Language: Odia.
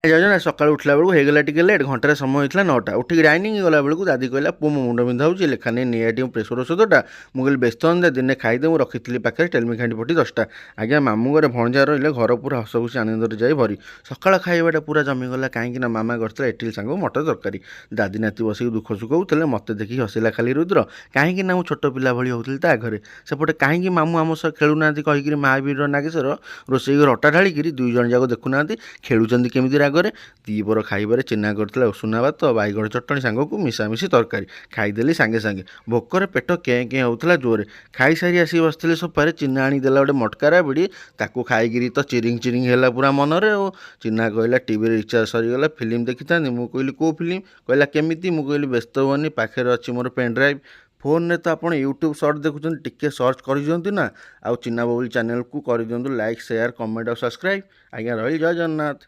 ଯାଉଛ ନା ସକାଳୁ ଉଠିଲା ବେଳକୁ ହେଇଗଲା ଟିକେ ଲେଟ୍, ଘଣ୍ଟାରେ ସମୟ ହେଇଥିଲା 9ଟା। ଉଠିକି ଡାଇନିଂ ଗଲା ବେଳକୁ ଦାଦି କହିଲା ପୁଅ ମୋ ମୁଣ୍ଡ ବିନ୍ଧା ହେଉଛି, ଲେଖା ନେଇ ଏଠି ପ୍ରେସର ଔଷଧଟା। ମୁଁ କହିଲି ବ୍ୟସ୍ତ ହୁଅନି ଦିନେ ଖାଇଦେ, ମୁଁ ରଖିଥିଲି ପାଖରେ ଟେଲମି ଖାଣ୍ଡି ପଟି 10ଟା। ଆଜ୍ଞା ମାମୁଁ ଘରେ ଭଣଜା ରହିଲେ ଘର ପୁରା ହସ ଖୁସି ଆନନ୍ଦରେ ଯାଇ ଭରି। ସକାଳ ଖାଇବାଟା ପୁରା ଜମିଗଲା, କାହିଁକି ନା ମାମା କରିଥିଲା ଇଟିଲି ସାଙ୍ଗକୁ ମଟର ତରକାରୀ। ଦାଦି ନାତି ବସିକି ଦୁଃଖ ସୁଖ ହଉଥିଲେ, ମୋତେ ଦେଖିକି ହସିଲା ଖାଲି ରୁଦ୍ର, କାହିଁକି ନା ମୁଁ ଛୋଟ ପିଲା ଭଳି ହଉଥିଲି ତା ଘରେ। ସେପଟେ କାହିଁକି ମାମୁଁ ଆମ ସହ ଖେଳୁନାହାନ୍ତି କହିକିରି ମହାବୀର ନାଗେଶ୍ୱର ରୋଷେଇ ଘରେ ଅଟା ଢାଳିକିରି 2 ଜଣ ଯାକ ଦେଖୁନାହାନ୍ତି ଖେଳୁଛନ୍ତି କେମିତି ରାଗରେ। ଦ୍ୱିପହର ଖାଇବାରେ ଚିହ୍ନା କରିଥିଲା ଉଷୁନା ଭାତ, ବାଇଗଣ ଚଟଣି ସାଙ୍ଗକୁ ମିଶାମିଶି ତରକାରୀ। ଖାଇଦେଲି ସାଙ୍ଗେ ସାଙ୍ଗେ, ଭୋକରେ ପେଟ କେଁ କେଁ ହେଉଥିଲା ଜୋରରେ। ଖାଇସାରି ଆସିକି ବସିଥିଲି ସୋଫାରେ, ଚିହ୍ନା ଆଣି ଦେଲା ଗୋଟେ ମଟକା ରାବିଡ଼ି, ତାକୁ ଖାଇକିରି ତ ଚିରିଙ୍ଗ ଚିରିଙ୍ଗ ହେଲା ପୁରା ମନରେ ଆଉ। ଚିହ୍ନା କହିଲା ଟିଭିରେ ରିଚାର୍ଜ ସରିଗଲା, ଫିଲ୍ମ ଦେଖିଥାନ୍ତି। ମୁଁ କହିଲି କେଉଁ ଫିଲ୍ମ? କହିଲା କେମିତି? ମୁଁ କହିଲି ବ୍ୟସ୍ତ ହୁଅନି, ପାଖରେ ଅଛି ମୋର ପେନ୍ ଡ୍ରାଇଭ୍। ଫୋନ୍ରେ ତ ଆପଣ ୟୁଟ୍ୟୁବ୍ ସର୍ଟ ଦେଖୁଛନ୍ତି, ଟିକେ ସର୍ଚ୍ଚ କରିଦିଅନ୍ତୁ ନା। ଆଉ ଚିହ୍ନା ବବୁଲି ଚ୍ୟାନେଲକୁ କରିଦିଅନ୍ତୁ ଲାଇକ୍, ସେୟାର, କମେଣ୍ଟ ଆଉ ସବସ୍କ୍ରାଇବ୍। ଆଜ୍ଞା ରହିଲି, ଜୟ ଜଗନ୍ନାଥ।